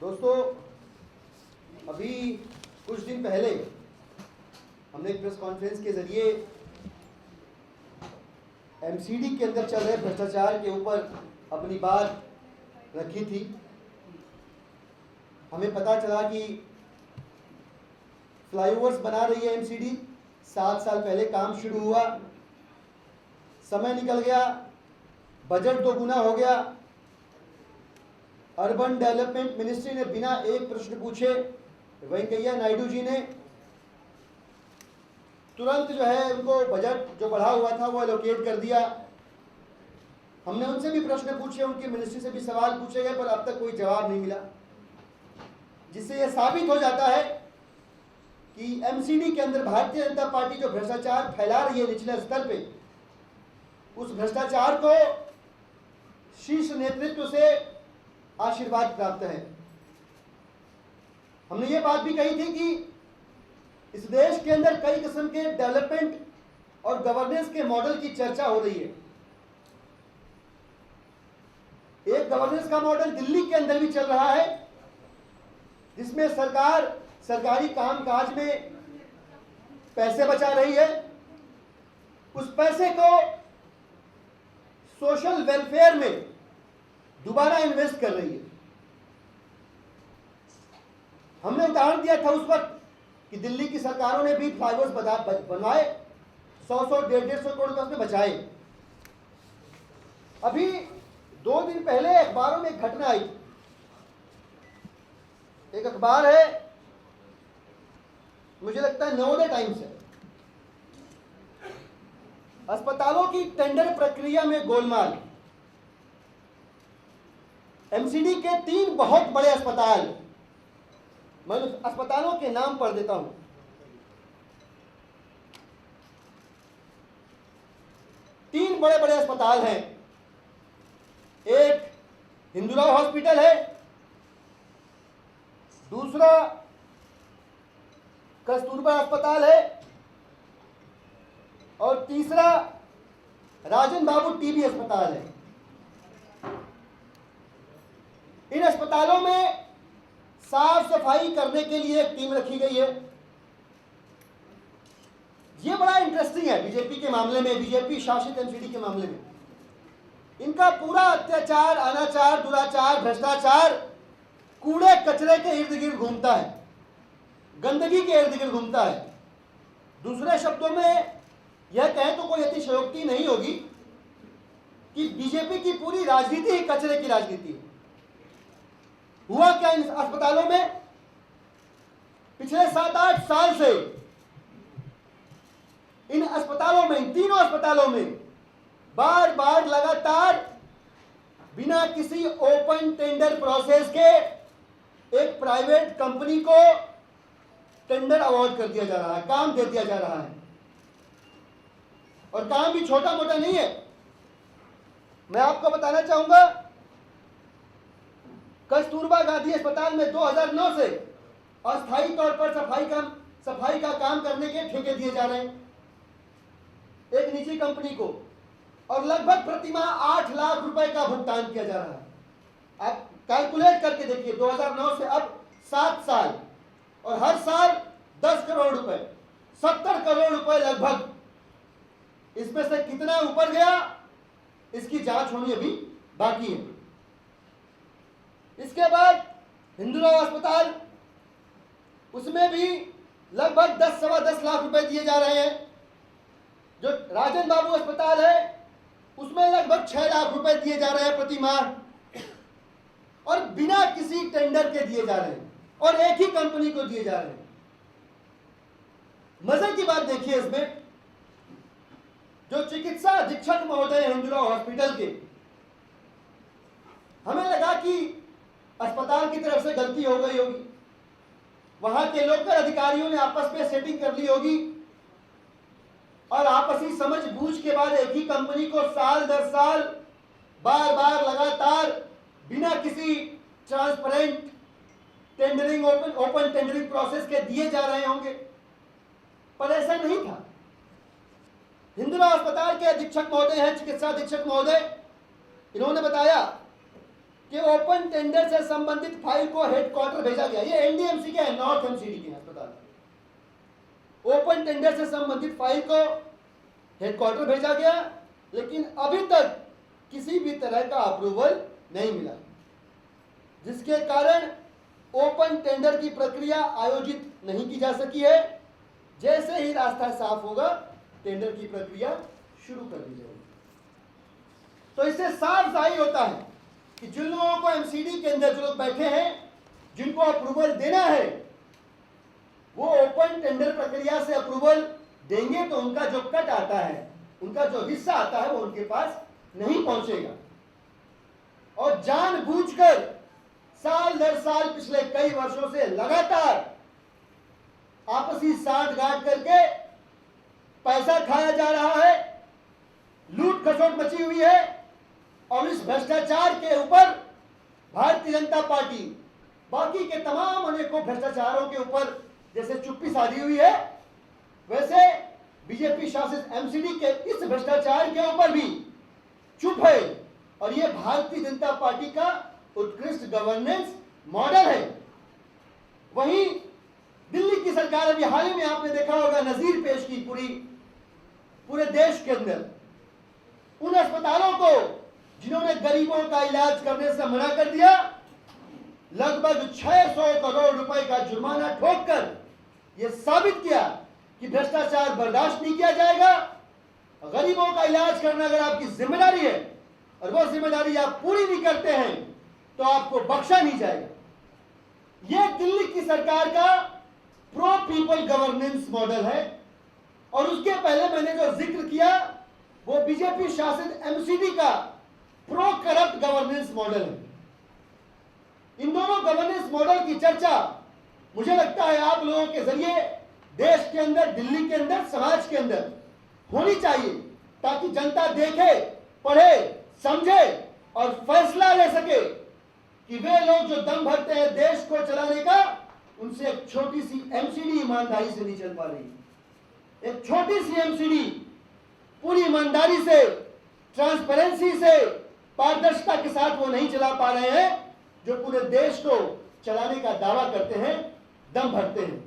दोस्तों, अभी कुछ दिन पहले हमने एक प्रेस कॉन्फ्रेंस के जरिए एमसीडी के अंदर चल रहे भ्रष्टाचार के ऊपर अपनी बात रखी थी। हमें पता चला कि फ्लाईओवर्स बना रही है एमसीडी। 7 साल पहले काम शुरू हुआ, समय निकल गया, बजट दोगुना हो गया। अर्बन डेवलपमेंट मिनिस्ट्री ने बिना एक प्रश्न पूछे वेंकैया नायडू जी ने तुरंत जो है उनको बजट जो बढ़ा हुआ था वो एलोकेट कर दिया। हमने उनसे भी प्रश्न पूछे, उनकी मिनिस्ट्री से भी सवाल पूछे गए, पर अब तक कोई जवाब नहीं मिला, जिससे यह साबित हो जाता है कि एमसीडी के अंदर भारतीय जनता पार्टी जो भ्रष्टाचार फैला रही है निचले स्तर पे, उस भ्रष्टाचार को शीर्ष नेतृत्व से आशीर्वाद प्राप्त है। हमने ये बात भी कही थी कि इस देश के अंदर कई किस्म के डेवलपमेंट और गवर्नेंस के मॉडल की चर्चा हो रही है। एक गवर्नेंस का मॉडल दिल्ली के अंदर भी चल रहा है, जिसमें सरकार सरकारी कामकाज में पैसे बचा रही है, उस पैसे को सोशल वेलफेयर में दोबारा इन्वेस्ट कर रही है। हमने उदाहरण दिया था उस वक्त कि दिल्ली की सरकारों ने भी फ्लाईओवर्स बनवाए, 100 150 करोड़ रुपए उसमें बचाए। अभी 2 दिन पहले अखबारों में एक घटना आई। एक अखबार है, मुझे लगता है नवोदय टाइम्स है। अस्पतालों की टेंडर प्रक्रिया में गोलमाल। एमसीडी के 3 बहुत बड़े अस्पताल, मैं अस्पतालों के नाम पढ़ देता हूं। तीन बड़े बड़े अस्पताल हैं। एक हिंदूराव हॉस्पिटल है, दूसरा कस्तूरबा अस्पताल है, और तीसरा राजन बाबू टीबी अस्पताल है। इन अस्पतालों में साफ सफाई करने के लिए एक टीम रखी गई है। यह बड़ा इंटरेस्टिंग है बीजेपी के मामले में, बीजेपी शासित एमसीडी के मामले में। इनका पूरा अत्याचार, अनाचार, दुराचार, भ्रष्टाचार कूड़े कचरे के इर्द गिर्द घूमता है, गंदगी के इर्द गिर्द घूमता है। दूसरे शब्दों में यह कहें तो कोई अतिशयोक्ति नहीं होगी कि बीजेपी की पूरी राजनीति ही कचरे की राजनीति है। हुआ क्या इन अस्पतालों में? पिछले 7-8 साल से इन अस्पतालों में, इन तीनों अस्पतालों में बार बार लगातार बिना किसी ओपन टेंडर प्रोसेस के एक प्राइवेट कंपनी को टेंडर अवार्ड कर दिया जा रहा है, काम दे दिया जा रहा है। और काम भी छोटा मोटा नहीं है। मैं आपको बताना चाहूंगा, कस्तूरबा गांधी अस्पताल में 2009 से अस्थायी तौर पर सफाई का काम करने के ठेके दिए जा रहे हैं एक निजी कंपनी को, और लगभग प्रतिमाह 8 लाख रुपए का भुगतान किया जा रहा है। आप कैलकुलेट करके देखिए, 2009 से अब 7 साल, और हर साल 10 करोड़ रुपए, 70 करोड़ रुपए लगभग। इसमें से कितना ऊपर गया, इसकी जांच होनी अभी बाकी है। इसके बाद हिंदूराव अस्पताल, उसमें भी लगभग 10-10.25 लाख रुपए दिए जा रहे हैं। जो राजन बाबू अस्पताल है, उसमें लगभग 6 लाख रुपए दिए जा रहे हैं प्रति माह, और बिना किसी टेंडर के दिए जा रहे हैं, और एक ही कंपनी को दिए जा रहे हैं। मजे की बात देखिए इसमें, जो चिकित्सा अधीक्षक महोदय हिंदूराव हॉस्पिटल के, हमें लगा कि अस्पताल की तरफ से गलती हो गई होगी, वहां के लोकल अधिकारियों ने आपस में सेटिंग कर ली होगी, और आपसी समझ बूझ के बाद एक ही कंपनी को साल दर साल बार बार लगातार बिना किसी transparent tendering, open tendering process के दिए जा रहे होंगे, पर ऐसा नहीं था। हिंदूराव अस्पताल के अधीक्षक महोदय हैं, चिकित्सा अधीक्षक महोदय, इन्होंने बताया कि कि ओपन टेंडर से संबंधित फाइल को हेडक्वार्टर भेजा गया। ये एनडीएमसी के है, नॉर्थ एमसीडी के अस्पताल। ओपन टेंडर से संबंधित फाइल को हेडक्वार्टर भेजा गया, लेकिन अभी तक किसी भी तरह का अप्रूवल नहीं मिला, जिसके कारण ओपन टेंडर की प्रक्रिया आयोजित नहीं की जा सकी है। जैसे ही रास्ता साफ होगा, टेंडर की प्रक्रिया शुरू कर दी जाएगी। तो इससे साफ जाहिर होता है कि जिन लोगों को एमसीडी के अंदर जो लोग बैठे हैं, जिनको अप्रूवल देना है, वो ओपन टेंडर प्रक्रिया से अप्रूवल देंगे तो उनका जो कट आता है, उनका जो हिस्सा आता है, वो उनके पास नहीं पहुंचेगा। और जानबूझकर साल दर साल पिछले कई वर्षों से लगातार आपसी सांठ-गांठ करके पैसा खाया जा रहा है, लूट खसोट मची हुई है। और इस भ्रष्टाचार के ऊपर भारतीय जनता पार्टी बाकी के तमाम अनेकों भ्रष्टाचारों के ऊपर जैसे चुप्पी साधी हुई है, वैसे बीजेपी शासित एमसीडी के इस भ्रष्टाचार के ऊपर भी चुप है। और यह भारतीय जनता पार्टी का उत्कृष्ट गवर्नेंस मॉडल है। वहीं दिल्ली की सरकार, अभी हाल ही में आपने देखा होगा, नजीर पेश की पूरे देश के अंदर उन अस्पतालों को जिन्होंने गरीबों का इलाज करने से मना कर दिया, लगभग 600 करोड़ रुपए का जुर्माना ठोककर यह साबित किया कि भ्रष्टाचार बर्दाश्त नहीं किया जाएगा। गरीबों का इलाज करना अगर आपकी जिम्मेदारी है और वो जिम्मेदारी आप पूरी नहीं करते हैं, तो आपको बख्शा नहीं जाएगा। यह दिल्ली की सरकार का प्रो पीपल गवर्नेंस मॉडल है। और उसके पहले मैंने जो जिक्र किया, वो बीजेपी शासित एमसीडी का प्रो करप्ट गवर्नेंस मॉडल है। इन दोनों गवर्नेंस मॉडल की चर्चा मुझे लगता है आप लोगों के जरिए देश के अंदर, दिल्ली के अंदर, समाज के अंदर होनी चाहिए, ताकि जनता देखे, पढ़े, समझे और फैसला ले सके कि वे लोग जो दम भरते हैं देश को चलाने का, उनसे एक छोटी सी एमसीडी ईमानदारी से नहीं चल पा रही। एक छोटी सी एमसीडी पूरी ईमानदारी से, ट्रांसपेरेंसी से, पारदर्शिता के साथ वो नहीं चला पा रहे हैं जो पूरे देश को चलाने का दावा करते हैं, दम भरते हैं।